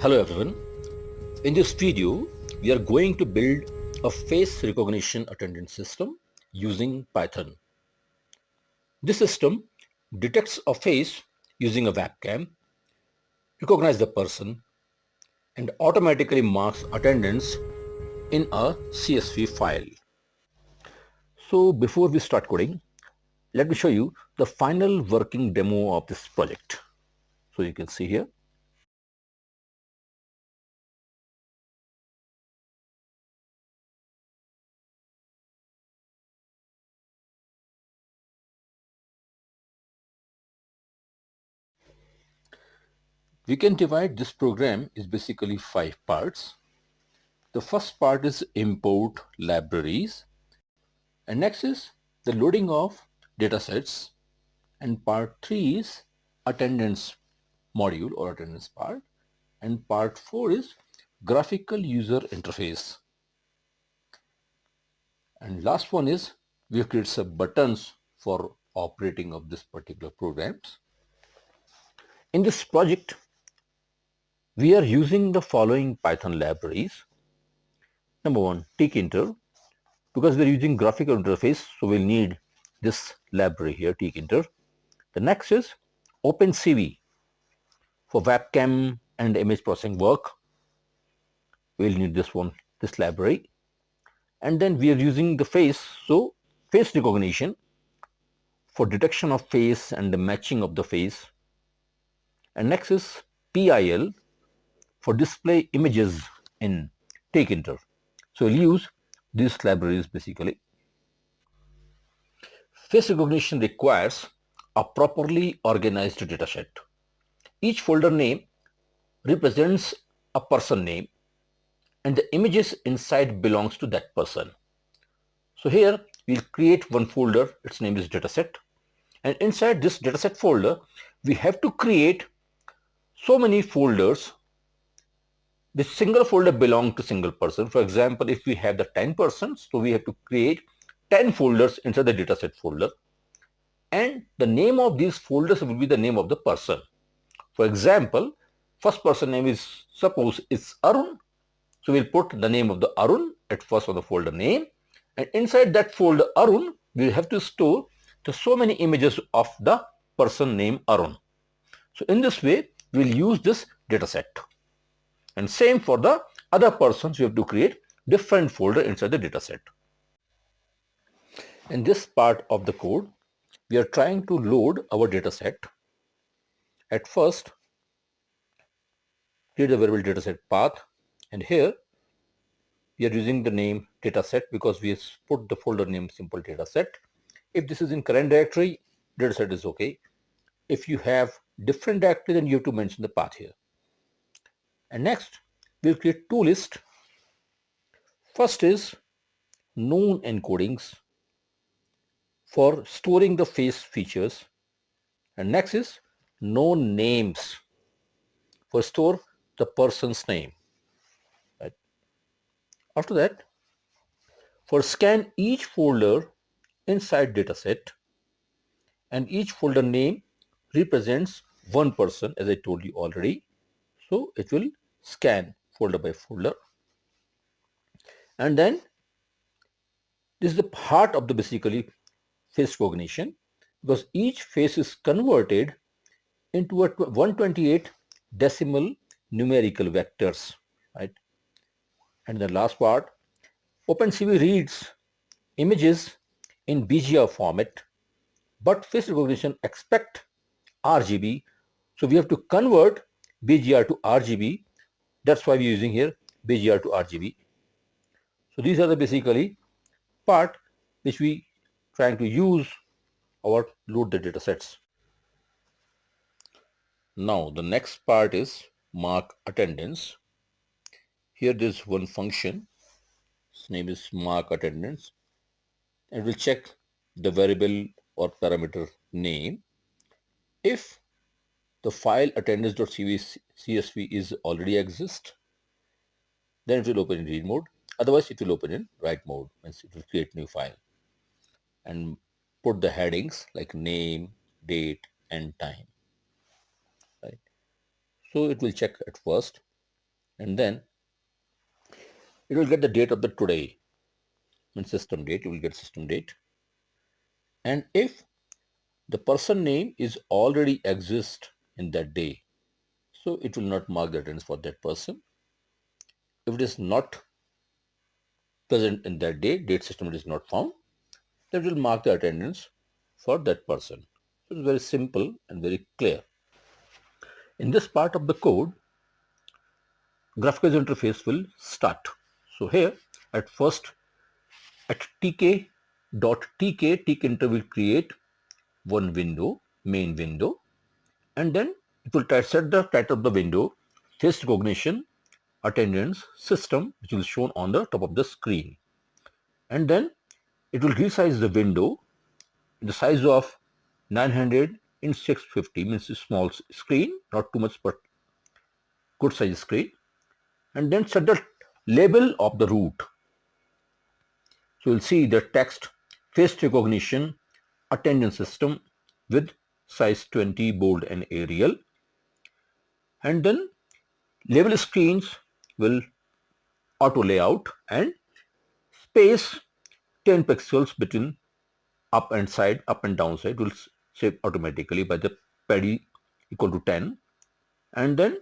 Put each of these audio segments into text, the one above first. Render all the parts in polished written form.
Hello everyone. In this video, we are going to build a face recognition attendance system using Python. This system detects a face using a webcam, recognizes the person, and automatically marks attendance in a CSV file. So before we start coding, let me show you the final working demo of this project. So you can see here. We can divide this program is basically 5 parts. The first part is import libraries, and next is the loading of datasets, and part 3 is attendance module or attendance part, and part 4 is graphical user interface, and last one is we have created some buttons for operating of this particular programs. In this project we are using the following Python libraries. Number one, Tkinter. Because we're using graphical interface, so we'll need this library here, Tkinter. The next is opencv for webcam and image processing work. We'll need this one, this library. And then we are using the face, so face recognition for detection of face and the matching of the face. And next is PIL for display images in Tkinter. So we'll use these libraries basically. Face recognition requires a properly organized dataset. Each folder name represents a person name and the images inside belongs to that person. So here we'll create one folder, its name is dataset, and inside this dataset folder we have to create so many folders. This single folder belongs to single person. For example, if we have the 10 persons, so we have to create 10 folders inside the dataset folder, and the name of these folders will be the name of the person. For example, first person name is, suppose it's Arun, so we'll put the name of the Arun at first of the folder name, and inside that folder Arun we'll have to store the so many images of the person named Arun. So in this way we'll use this dataset, and same for the other persons. We have to create different folder inside the dataset. In this part of the code we are trying to load our dataset. At first create the variable dataset path, and here we are using the name dataset because we have put the folder name simple dataset. If this is in current directory, dataset is okay. If you have different directory, then you have to mention the path here. And next we'll create two lists. First is known encodings for storing the face features, and next is known names for store the person's name. Right. After that, for scan each folder inside dataset, and each folder name represents one person, as I told you already, so it will scan folder by folder. And then this is the part of the basically face recognition, because each face is converted into a 128 decimal numerical vectors, right? And the last part, opencv reads images in BGR format, but face recognition expect RGB, so we have to convert BGR to RGB. That's why we're using here BGR to RGB. So these are the basically part which we trying to use or load the data sets. Now the next part is mark attendance. Here there's one function, its name is mark attendance, and we'll check the variable or parameter name. If the file attendance.csv is already exist, then it will open in read mode. Otherwise it will open in write mode, means it will create new file and put the headings like name, date and time. Right. So it will check at first. and then it will get the date of the today, and system date, you will get system date. And if the person name is already exist in that day, so it will not mark the attendance for that person. If it is not present in that day, date system is not found, then it will mark the attendance for that person. So it's very simple and very clear. In this part of the code, graphical interface will start. So here at first at tk.tkinter will create one window, main window, and then it will set the title of the window, face recognition, attendance, system, which will shown on the top of the screen. And then it will resize the window in the size of 900 in 650, means a small screen, not too much but good size screen. And then set the label of the root. So you'll see the text, face recognition, attendance system with size 20, bold and Arial. And then label screens will auto layout and space 10 pixels between up and side, up and down side will save automatically by the PD equal to 10. And then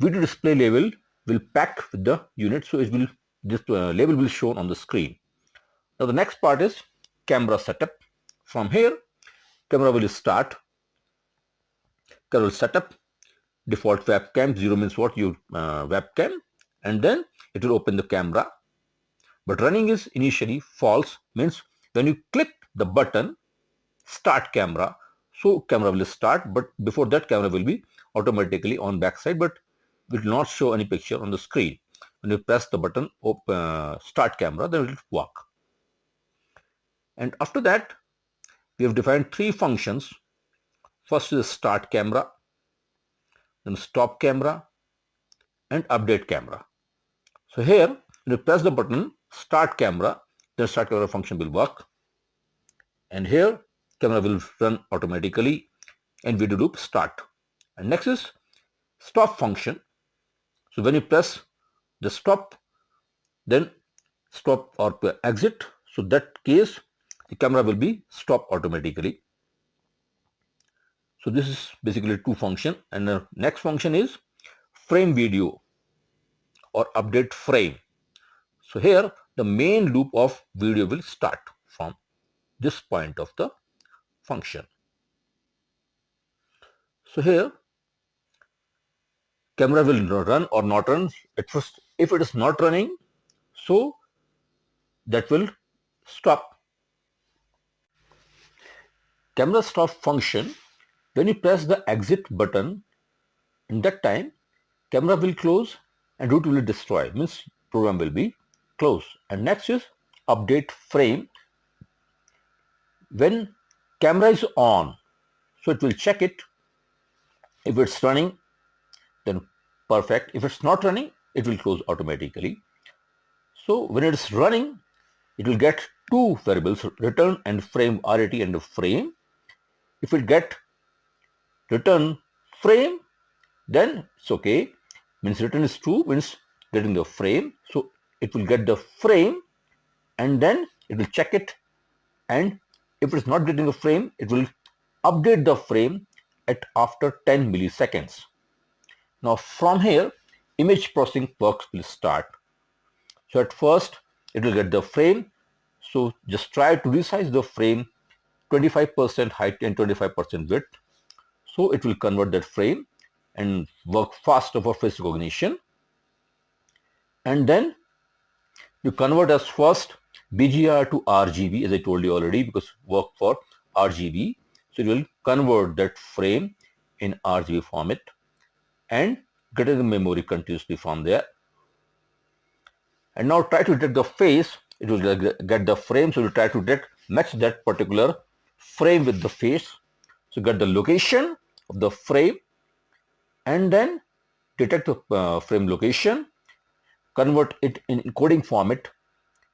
video display label will pack with the unit, so it will this label will shown on the screen. Now the next part is camera setup. From here, camera will start. Camera will setup. Default webcam, 0 means what? You webcam, and then it will open the camera. But running is initially false, means when you click the button start camera, so camera will start, but before that camera will be automatically on backside, but will not show any picture on the screen. When you press the button start camera, then it will work. And after that, we have defined three functions. First is start camera, then stop camera, and update camera. So here, when you press the button start camera, the start camera function will work. And here, camera will run automatically and video loop start. And next is stop function. So when you press the stop, then stop or exit. So that case, the camera will be stopped automatically. So this is basically two function. And the next function is frame video or update frame. So here the main loop of video will start from this point of the function. So here camera will run or not run. At first, if it is not running, so that will stop. Camera stop function, when you press the exit button, in that time camera will close and root will destroy, means program will be closed. And next is update frame. When camera is on, so it will check it. If it's running, then perfect. If it's not running, it will close automatically. So when it is running, it will get two variables, return and frame, RAT and frame. If it get return frame, then it's okay. Means return is true, means getting the frame. So it will get the frame and then it will check it. And if it's not getting a frame, it will update the frame at after 10 milliseconds. Now from here, image processing works will start. So at first, it will get the frame. So just try to resize the frame 25% height and 25% width. So it will convert that frame and work faster for face recognition. And then you convert as first BGR to RGB, as I told you already, because work for RGB. So it will convert that frame in RGB format and get in the memory continuously from there. And now try to detect the face. It will get the frame, so you try to match that particular frame with the face. So get the location of the frame and then detect the frame location, convert it in encoding format,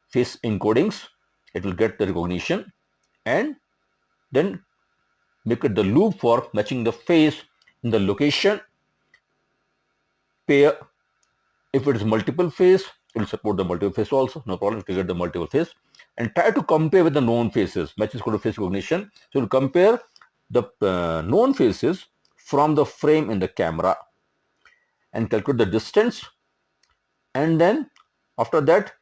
face encodings, it will get the recognition, and then make it the loop for matching the face in the location, pair If it is multiple face, it will support the multiple face also, no problem, to get the multiple face. And try to compare with the known faces. Match is called face recognition. So we'll compare the known faces from the frame in the camera and calculate the distance, and then after that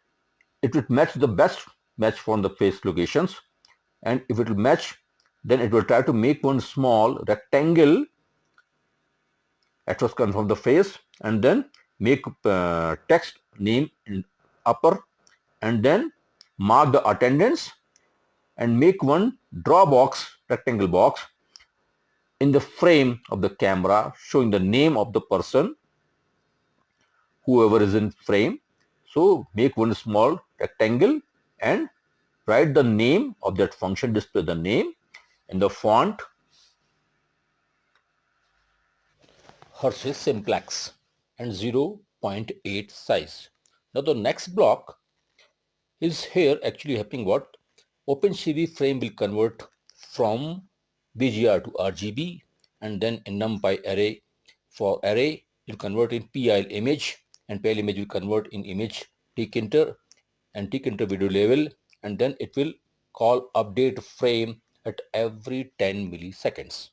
it will match the best match from the face locations, and if it will match, then it will try to make one small rectangle at first confirm the face, and then make text name in upper, and then mark the attendance and make one draw box, rectangle box in the frame of the camera showing the name of the person, whoever is in frame. So make one small rectangle and write the name of that function, display the name in the font Hershey Simplex and 0.8 size. Now the next block is here actually happening what? OpenCV frame will convert from BGR to RGB, and then in NumPy array, for array it will convert in PIL image, and PIL image will convert in image Tkinter and Tkinter video level, and then it will call update frame at every 10 milliseconds.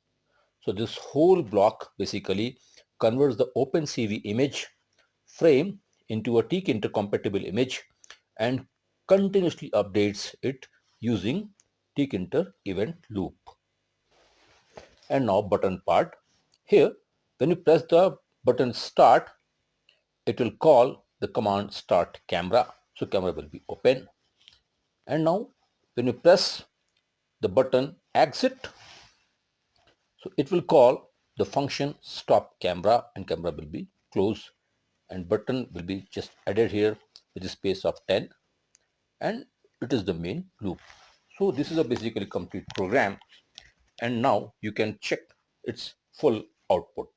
So this whole block basically converts the OpenCV image frame into a Tkinter compatible image and continuously updates it using Tkinter event loop. And now button part. Here, when you press the button start, it will call the command start camera. So camera will be open. And now when you press the button exit, so it will call the function stop camera, and camera will be closed, and button will be just added here with a space of 10, and it is the main loop. So this is a basically complete program, and now you can check its full output.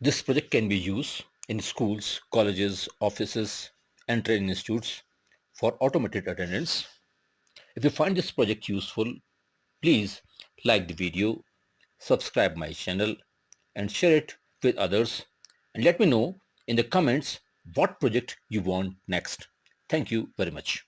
This project can be used in schools, colleges, offices, and training institutes for automated attendance. If you find this project useful, please like the video, subscribe my channel, and share it with others, and let me know in the comments what project you want next. Thank you very much.